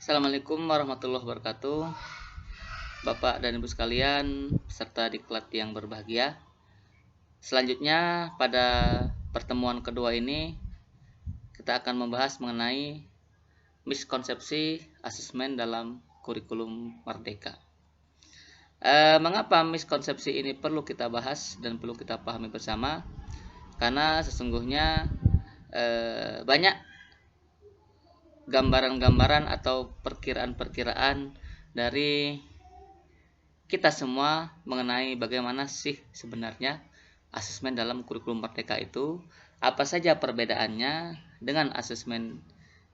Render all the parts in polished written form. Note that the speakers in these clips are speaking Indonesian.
Assalamualaikum warahmatullahi wabarakatuh, Bapak dan Ibu sekalian, serta diklat yang berbahagia. Selanjutnya, pada pertemuan kedua ini, kita akan membahas mengenai miskonsepsi asesmen dalam kurikulum Merdeka. Mengapa miskonsepsi ini perlu kita bahas dan perlu kita pahami bersama? Karena sesungguhnya banyak gambaran-gambaran atau perkiraan-perkiraan dari kita semua mengenai bagaimana sih sebenarnya asesmen dalam kurikulum Merdeka itu, apa saja perbedaannya dengan asesmen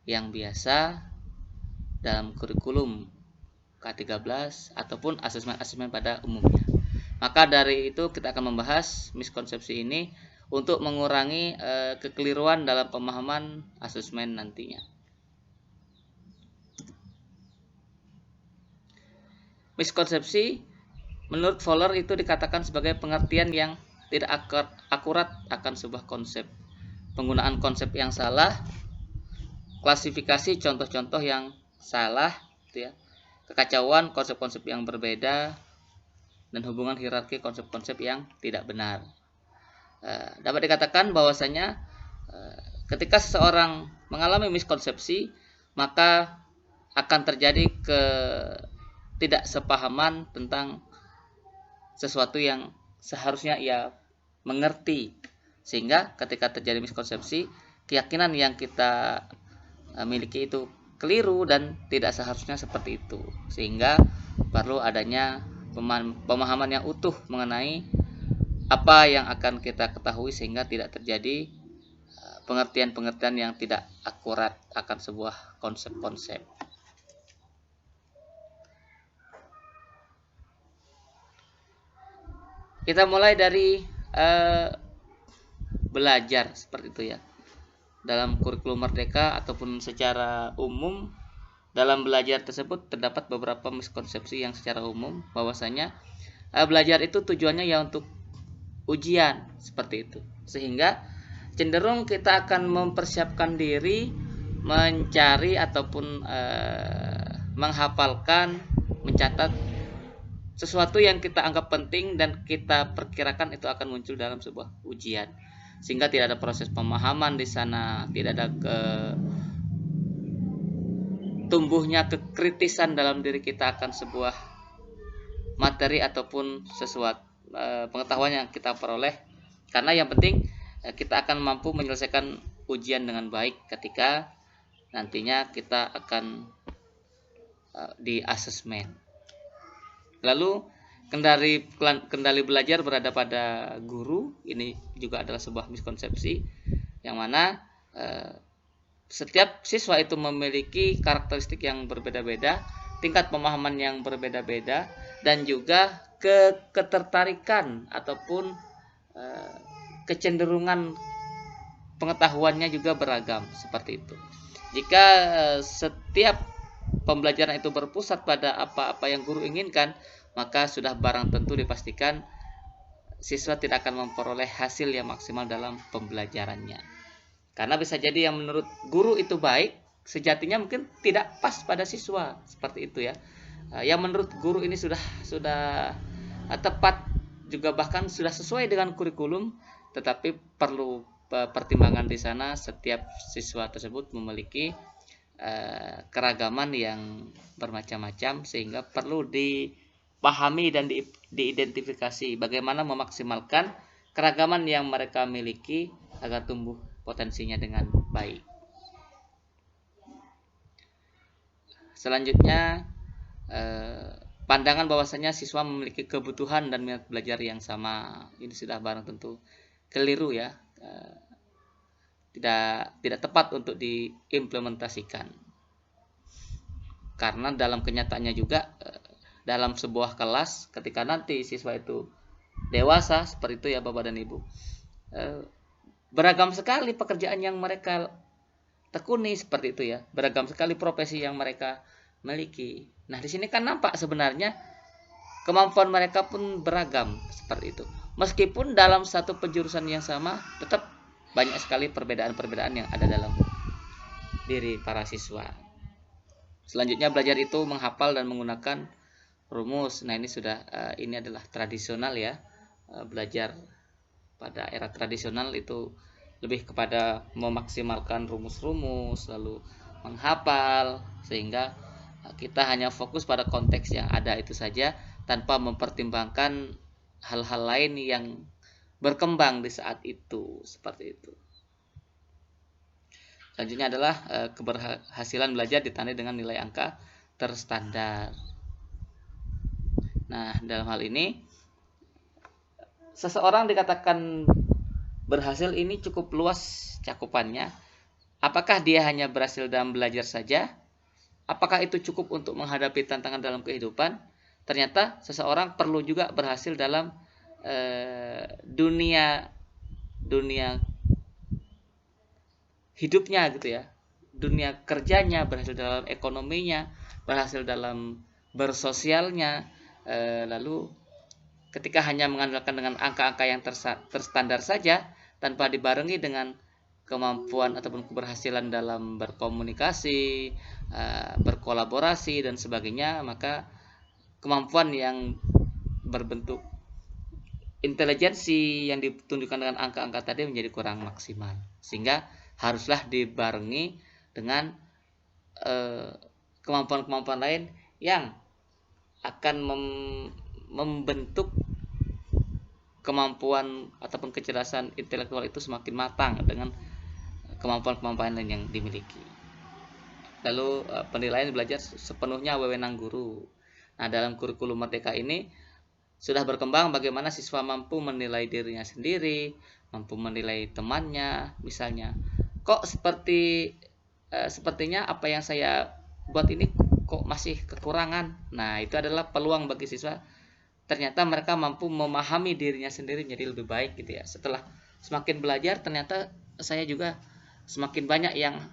yang biasa dalam kurikulum K13 ataupun asesmen-asesmen pada umumnya. Maka dari itu kita akan membahas miskonsepsi ini untuk mengurangi kekeliruan dalam pemahaman asesmen nantinya. Miskonsepsi menurut Fowler itu dikatakan sebagai pengertian yang tidak akurat akan sebuah konsep, penggunaan konsep yang salah, klasifikasi contoh-contoh yang salah, kekacauan konsep-konsep yang berbeda, dan hubungan hierarki konsep-konsep yang tidak benar. Dapat dikatakan bahwasanya ketika seseorang mengalami miskonsepsi, maka akan terjadi ketidaksepahaman tentang sesuatu yang seharusnya ia mengerti, sehingga ketika terjadi miskonsepsi, keyakinan yang kita miliki itu keliru dan tidak seharusnya seperti itu, sehingga perlu adanya pemahaman yang utuh mengenai apa yang akan kita ketahui, sehingga tidak terjadi pengertian-pengertian yang tidak akurat akan sebuah konsep-konsep. Kita mulai dari belajar seperti itu ya. Dalam kurikulum Merdeka ataupun secara umum, dalam belajar tersebut terdapat beberapa miskonsepsi yang secara umum bahwasanya belajar itu tujuannya ya untuk ujian seperti itu, sehingga cenderung kita akan mempersiapkan diri mencari ataupun menghafalkan, mencatat sesuatu yang kita anggap penting dan kita perkirakan itu akan muncul dalam sebuah ujian, sehingga tidak ada proses pemahaman di sana, tidak ada tumbuhnya kekritisan dalam diri kita akan sebuah materi ataupun sesuatu pengetahuan yang kita peroleh, karena yang penting kita akan mampu menyelesaikan ujian dengan baik ketika nantinya kita akan di asesmen. Lalu kendali belajar berada pada guru, ini juga adalah sebuah miskonsepsi yang mana setiap siswa itu memiliki karakteristik yang berbeda-beda, tingkat pemahaman yang berbeda-beda, dan juga ketertarikan ataupun kecenderungan pengetahuannya juga beragam seperti itu. Jika setiap pembelajaran itu berpusat pada apa-apa yang guru inginkan, maka sudah barang tentu dipastikan siswa tidak akan memperoleh hasil yang maksimal dalam pembelajarannya. Karena bisa jadi yang menurut guru itu baik, sejatinya mungkin tidak pas pada siswa, seperti itu ya. Yang menurut guru ini sudah tepat, juga bahkan sudah sesuai dengan kurikulum, tetapi perlu pertimbangan di sana. Setiap siswa tersebut memiliki keragaman yang bermacam-macam, sehingga perlu dipahami dan diidentifikasi bagaimana memaksimalkan keragaman yang mereka miliki agar tumbuh potensinya dengan baik. Selanjutnya, pandangan bahwasanya siswa memiliki kebutuhan dan minat belajar yang sama, ini sudah barang tentu keliru ya. Tidak tepat untuk diimplementasikan, karena dalam kenyataannya juga dalam sebuah kelas ketika nanti siswa itu dewasa seperti itu ya Bapak dan Ibu, beragam sekali pekerjaan yang mereka tekuni seperti itu ya, beragam sekali profesi yang mereka miliki. Nah di sini kan nampak sebenarnya kemampuan mereka pun beragam seperti itu, meskipun dalam satu penjurusan yang sama tetap banyak sekali perbedaan-perbedaan yang ada dalam diri para siswa. Selanjutnya belajar itu menghafal dan menggunakan rumus. Nah, ini adalah tradisional ya. Belajar pada era tradisional itu lebih kepada memaksimalkan rumus-rumus, lalu menghafal, sehingga kita hanya fokus pada konteks yang ada itu saja tanpa mempertimbangkan hal-hal lain yang berkembang di saat itu, seperti itu. Selanjutnya adalah keberhasilan belajar ditandai dengan nilai angka terstandar. Nah, dalam hal ini seseorang dikatakan berhasil ini cukup luas cakupannya. Apakah dia hanya berhasil dalam belajar saja? Apakah itu cukup untuk menghadapi tantangan dalam kehidupan? Ternyata seseorang perlu juga berhasil dalam dunia hidupnya gitu ya, dunia kerjanya, berhasil dalam ekonominya, berhasil dalam bersosialnya. Lalu ketika hanya mengandalkan dengan angka-angka yang terstandar saja tanpa dibarengi dengan kemampuan ataupun keberhasilan dalam berkomunikasi, berkolaborasi dan sebagainya, maka kemampuan yang berbentuk intelijensi yang ditunjukkan dengan angka-angka tadi menjadi kurang maksimal, sehingga haruslah dibarengi dengan kemampuan-kemampuan lain yang akan membentuk kemampuan ataupun kecerdasan intelektual itu semakin matang dengan kemampuan-kemampuan lain yang dimiliki. Lalu penilaian belajar sepenuhnya wewenang guru. Nah, dalam kurikulum Merdeka ini sudah berkembang bagaimana siswa mampu menilai dirinya sendiri, mampu menilai temannya. Misalnya, kok sepertinya apa yang saya buat ini kok masih kekurangan. Nah, itu adalah peluang bagi siswa. Ternyata mereka mampu memahami dirinya sendiri menjadi lebih baik gitu ya. Setelah semakin belajar, ternyata saya juga semakin banyak yang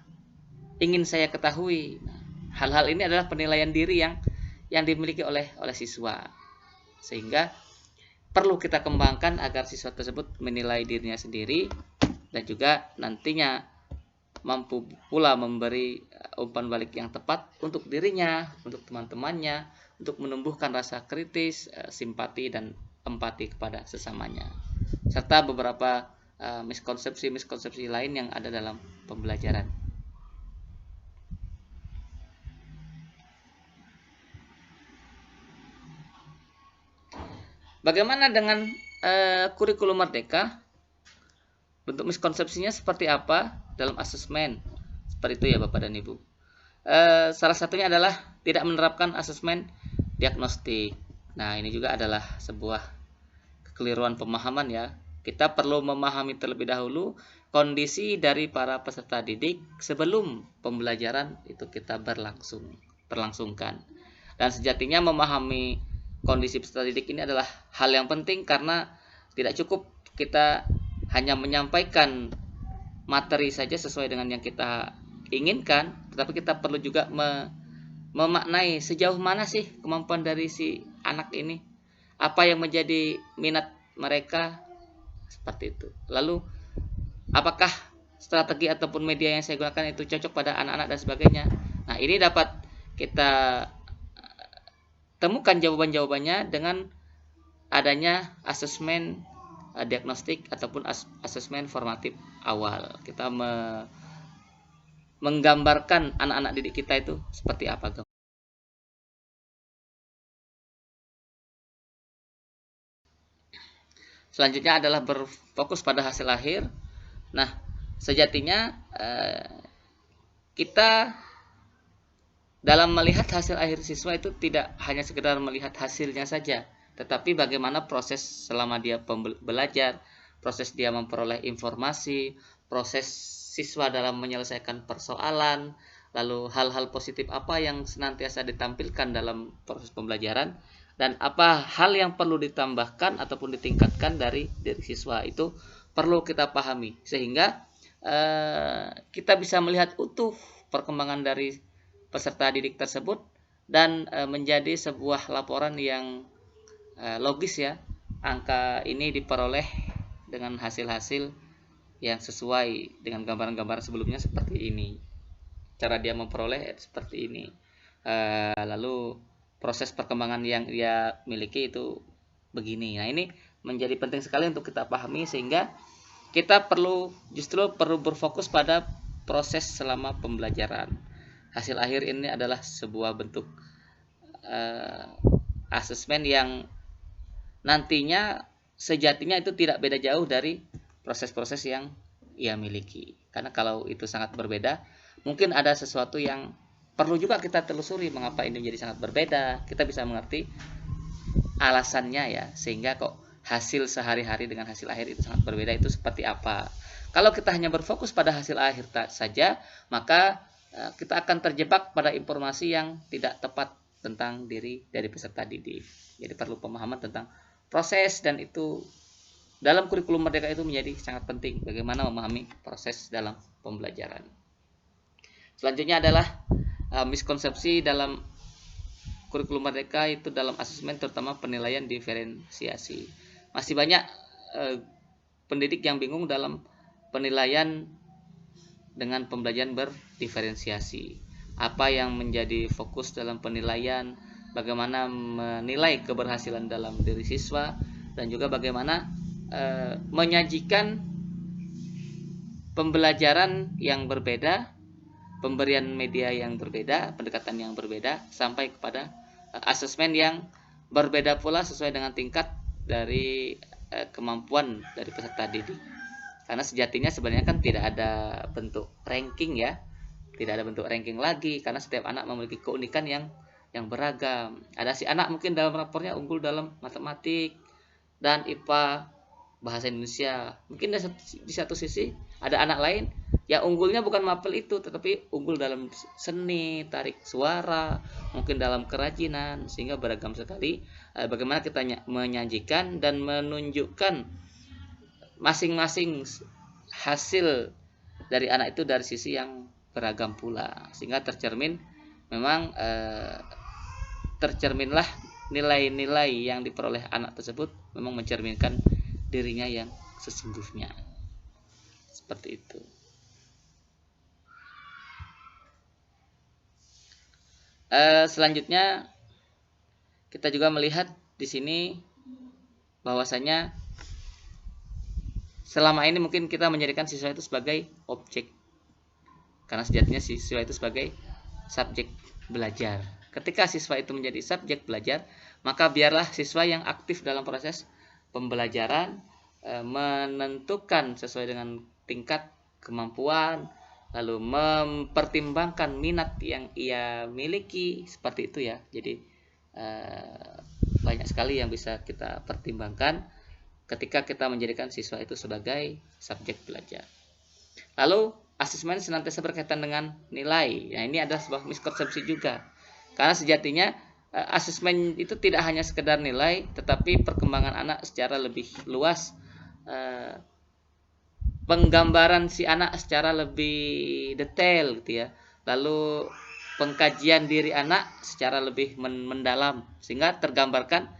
ingin saya ketahui. Nah, hal-hal ini adalah penilaian diri yang dimiliki oleh siswa, sehingga perlu kita kembangkan agar siswa tersebut menilai dirinya sendiri dan juga nantinya mampu pula memberi umpan balik yang tepat untuk dirinya, untuk teman-temannya, untuk menumbuhkan rasa kritis, simpati dan empati kepada sesamanya, serta beberapa miskonsepsi lain yang ada dalam pembelajaran. Bagaimana dengan kurikulum Merdeka? Bentuk miskonsepsinya seperti apa dalam asesmen? Seperti itu ya Bapak dan Ibu. Salah satunya adalah tidak menerapkan asesmen diagnostik. Nah, ini juga adalah sebuah kekeliruan pemahaman ya. Kita perlu memahami terlebih dahulu kondisi dari para peserta didik sebelum pembelajaran itu kita berlangsungkan. Dan sejatinya memahami kondisi peserta didik ini adalah hal yang penting, karena tidak cukup kita hanya menyampaikan materi saja sesuai dengan yang kita inginkan, tetapi kita perlu juga memaknai sejauh mana sih kemampuan dari si anak ini, apa yang menjadi minat mereka, seperti itu. Lalu apakah strategi ataupun media yang saya gunakan itu cocok pada anak-anak dan sebagainya. Nah, ini dapat kita temukan jawaban-jawabannya dengan adanya asesmen diagnostik ataupun asesmen formatif awal. Kita menggambarkan anak-anak didik kita itu seperti apa. Selanjutnya adalah berfokus pada hasil akhir. Nah, sejatinya kita dalam melihat hasil akhir siswa itu tidak hanya sekedar melihat hasilnya saja, tetapi bagaimana proses selama dia belajar, proses dia memperoleh informasi, proses siswa dalam menyelesaikan persoalan, lalu hal-hal positif apa yang senantiasa ditampilkan dalam proses pembelajaran, dan apa hal yang perlu ditambahkan ataupun ditingkatkan dari siswa itu perlu kita pahami, sehingga kita bisa melihat utuh perkembangan dari peserta didik tersebut dan menjadi sebuah laporan yang logis ya. Angka ini diperoleh dengan hasil-hasil yang sesuai dengan gambaran-gambaran sebelumnya seperti ini. Cara dia memperoleh seperti ini. lalu proses perkembangan yang ia miliki itu begini. Nah, ini menjadi penting sekali untuk kita pahami, sehingga kita justru perlu berfokus pada proses selama pembelajaran. Hasil akhir ini adalah sebuah bentuk asesmen yang nantinya sejatinya itu tidak beda jauh dari proses-proses yang ia miliki. Karena kalau itu sangat berbeda, mungkin ada sesuatu yang perlu juga kita telusuri mengapa ini menjadi sangat berbeda. Kita bisa mengerti alasannya ya, sehingga kok hasil sehari-hari dengan hasil akhir itu sangat berbeda, itu seperti apa. Kalau kita hanya berfokus pada hasil akhir saja, maka kita akan terjebak pada informasi yang tidak tepat tentang diri dari peserta didik. Jadi perlu pemahaman tentang proses, dan itu dalam kurikulum Merdeka itu menjadi sangat penting, bagaimana memahami proses dalam pembelajaran. Selanjutnya adalah miskonsepsi dalam kurikulum Merdeka itu dalam asesmen, terutama penilaian diferensiasi. Masih banyak pendidik yang bingung dalam penilaian dengan pembelajaran berdiferensiasi. Apa yang menjadi fokus dalam penilaian, bagaimana menilai keberhasilan dalam diri siswa, dan juga bagaimana menyajikan pembelajaran yang berbeda, pemberian media yang berbeda, pendekatan yang berbeda, sampai kepada asesmen yang berbeda pula sesuai dengan tingkat dari kemampuan dari peserta didik. Karena sejatinya sebenarnya kan tidak ada bentuk ranking ya, tidak ada bentuk ranking lagi, karena setiap anak memiliki keunikan yang beragam. Ada si anak mungkin dalam rapornya unggul dalam matematik dan IPA, bahasa Indonesia. Mungkin di satu sisi ada anak lain yang unggulnya bukan mapel itu, tetapi unggul dalam seni, tarik suara, mungkin dalam kerajinan, sehingga beragam sekali bagaimana kita menyajikan dan menunjukkan masing-masing hasil dari anak itu dari sisi yang beragam pula, sehingga tercerminlah nilai-nilai yang diperoleh anak tersebut memang mencerminkan dirinya yang sesungguhnya. Seperti itu. Selanjutnya kita juga melihat di sini bahwasanya selama ini mungkin kita menjadikan siswa itu sebagai objek, karena sejatinya siswa itu sebagai subjek belajar. Ketika siswa itu menjadi subjek belajar, maka biarlah siswa yang aktif dalam proses pembelajaran, menentukan sesuai dengan tingkat kemampuan, lalu mempertimbangkan minat yang ia miliki, seperti itu ya. Jadi banyak sekali yang bisa kita pertimbangkan ketika kita menjadikan siswa itu sebagai subjek belajar. Lalu asesmen senantiasa berkaitan dengan nilai. Nah, ini adalah sebuah miskonsepsi juga, karena sejatinya asesmen itu tidak hanya sekedar nilai, tetapi perkembangan anak secara lebih luas, penggambaran si anak secara lebih detail gitu ya, lalu pengkajian diri anak secara lebih mendalam, sehingga tergambarkan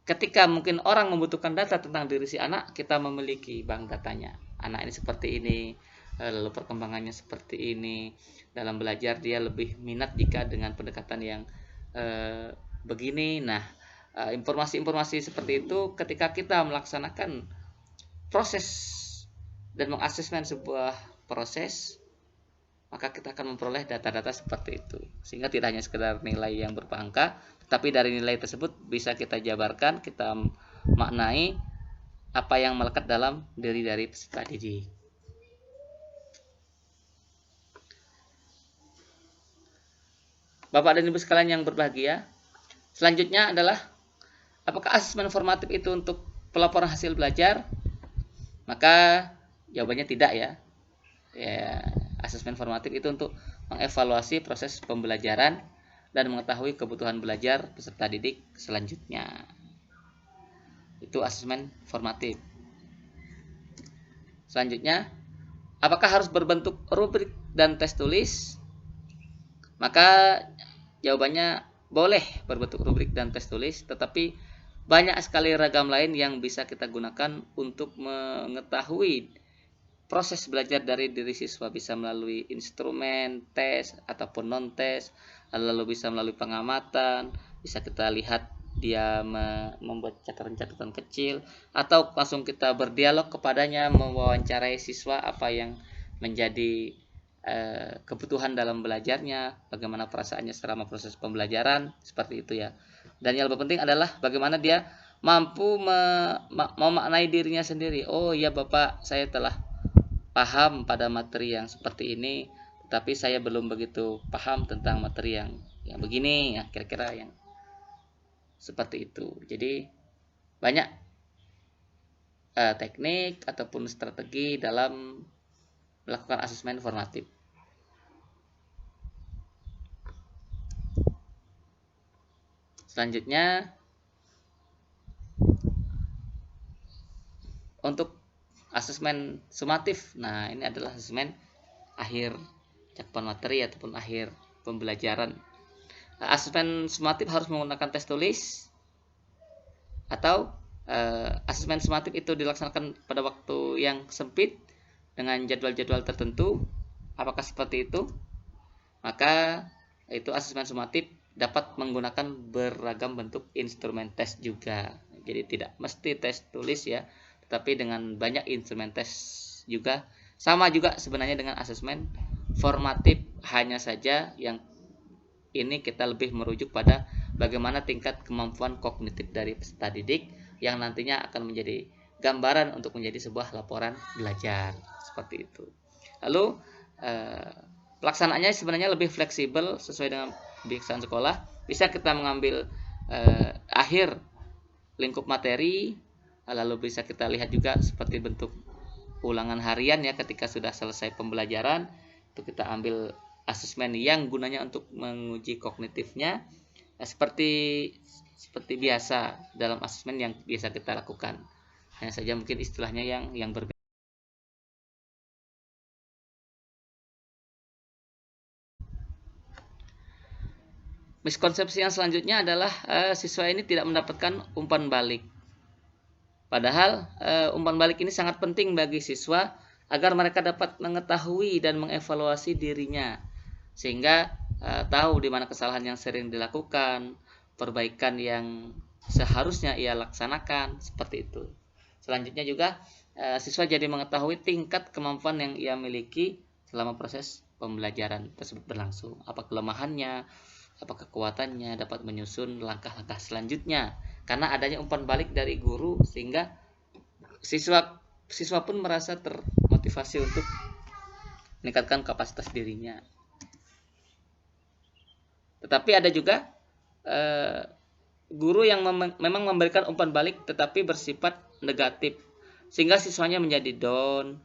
ketika mungkin orang membutuhkan data tentang diri si anak, kita memiliki bank datanya. Anak ini seperti ini, lalu perkembangannya seperti ini. Dalam belajar dia lebih minat jika dengan pendekatan yang begini. Nah, informasi-informasi seperti itu ketika kita melaksanakan proses dan mengasesmen sebuah proses, maka kita akan memperoleh data-data seperti itu, sehingga tidak hanya sekedar nilai yang berupa angka, tetapi dari nilai tersebut bisa kita jabarkan, kita maknai apa yang melekat dalam diri dari peserta didik. Bapak dan Ibu sekalian yang berbahagia, selanjutnya adalah apakah asesmen formatif itu untuk pelaporan hasil belajar? Maka jawabannya tidak ya. Asesmen formatif itu untuk mengevaluasi proses pembelajaran dan mengetahui kebutuhan belajar peserta didik selanjutnya. Itu asesmen formatif. Selanjutnya, apakah harus berbentuk rubrik dan tes tulis? Maka jawabannya boleh berbentuk rubrik dan tes tulis, tetapi banyak sekali ragam lain yang bisa kita gunakan untuk mengetahui proses belajar dari diri siswa, bisa melalui instrumen, tes, ataupun non-tes, lalu bisa melalui pengamatan, bisa kita lihat dia membuat catatan-catatan kecil, atau langsung kita berdialog kepadanya, mewawancarai siswa apa yang menjadi kebutuhan dalam belajarnya, bagaimana perasaannya selama proses pembelajaran, seperti itu ya. Dan yang lebih penting adalah bagaimana dia mampu memaknai dirinya sendiri. Oh iya Bapak, saya telah paham pada materi yang seperti ini, tetapi saya belum begitu paham tentang materi yang begini ya, kira-kira yang seperti itu. Jadi banyak teknik ataupun strategi dalam melakukan asesmen formatif. Selanjutnya untuk asesmen sumatif. Nah, ini adalah asesmen akhir cakupan materi ataupun akhir pembelajaran. Asesmen sumatif harus menggunakan tes tulis, atau asesmen sumatif itu dilaksanakan pada waktu yang sempit dengan jadwal-jadwal tertentu. Apakah seperti itu? Maka itu asesmen sumatif dapat menggunakan beragam bentuk instrumen tes juga. Jadi tidak mesti tes tulis ya, tetapi dengan banyak instrumen tes juga. Sama juga sebenarnya dengan asesmen formatif, hanya saja yang ini kita lebih merujuk pada bagaimana tingkat kemampuan kognitif dari peserta didik yang nantinya akan menjadi gambaran untuk menjadi sebuah laporan belajar, seperti itu. Lalu pelaksanaannya sebenarnya lebih fleksibel sesuai dengan kebiasaan sekolah. Bisa kita mengambil akhir lingkup materi, lalu bisa kita lihat juga seperti bentuk ulangan harian ya, ketika sudah selesai pembelajaran itu kita ambil asesmen yang gunanya untuk menguji kognitifnya, seperti biasa dalam asesmen yang biasa kita lakukan. Hanya saja mungkin istilahnya yang berbeda. Miskonsepsi yang selanjutnya adalah siswa ini tidak mendapatkan umpan balik. Padahal umpan balik ini sangat penting bagi siswa agar mereka dapat mengetahui dan mengevaluasi dirinya, sehingga tahu di mana kesalahan yang sering dilakukan, perbaikan yang seharusnya ia laksanakan, seperti itu. Selanjutnya juga siswa jadi mengetahui tingkat kemampuan yang ia miliki selama proses pembelajaran tersebut berlangsung, apa kelemahannya, apa kekuatannya, dapat menyusun langkah-langkah selanjutnya. Karena adanya umpan balik dari guru, sehingga siswa pun merasa termotivasi untuk meningkatkan kapasitas dirinya. Tetapi ada juga guru yang memang memberikan umpan balik tetapi bersifat negatif, sehingga siswanya menjadi down,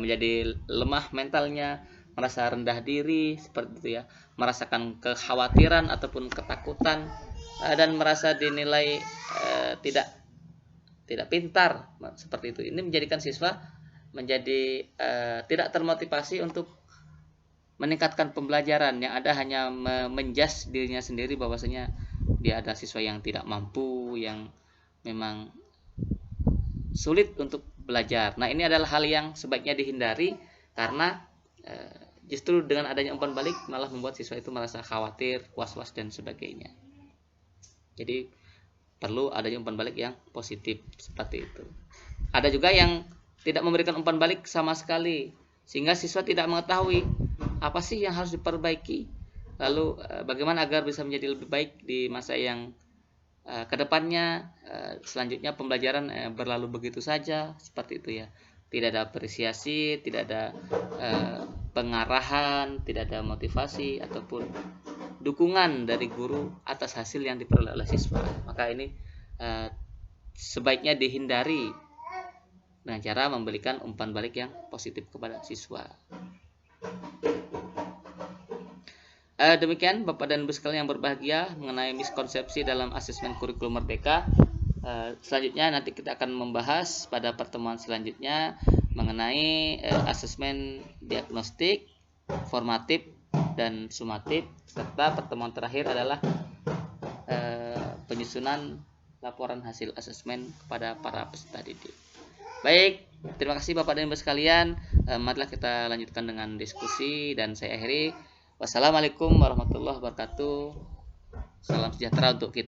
menjadi lemah mentalnya, merasa rendah diri, seperti itu ya, merasakan kekhawatiran ataupun ketakutan, dan merasa dinilai tidak pintar, seperti itu. Ini menjadikan siswa menjadi tidak termotivasi untuk meningkatkan pembelajaran, yang ada hanya menjudge dirinya sendiri bahwasanya dia ada siswa yang tidak mampu, yang memang sulit untuk belajar. Nah, ini adalah hal yang sebaiknya dihindari, karena justru dengan adanya umpan balik malah membuat siswa itu merasa khawatir, was-was dan sebagainya. Jadi perlu adanya umpan balik yang positif, seperti itu. Ada juga yang tidak memberikan umpan balik sama sekali, sehingga siswa tidak mengetahui apa sih yang harus diperbaiki, lalu bagaimana agar bisa menjadi lebih baik di masa yang kedepannya. Selanjutnya pembelajaran berlalu begitu saja, seperti itu ya. Tidak ada apresiasi, tidak ada pengarahan, tidak ada motivasi ataupun dukungan dari guru atas hasil yang diperoleh oleh siswa. Maka ini sebaiknya dihindari dengan cara memberikan umpan balik yang positif kepada siswa. Demikian Bapak dan Ibu sekalian yang berbahagia mengenai miskonsepsi dalam asesmen kurikulum merdeka. Selanjutnya nanti kita akan membahas pada pertemuan selanjutnya mengenai asesmen diagnostik, formatif, dan sumatif, serta pertemuan terakhir adalah penyusunan laporan hasil asesmen kepada para peserta didik. Baik, Terima kasih Bapak dan Ibu sekalian. Marilah kita lanjutkan dengan diskusi dan saya akhiri. Wassalamualaikum warahmatullahi wabarakatuh. Salam sejahtera untuk kita.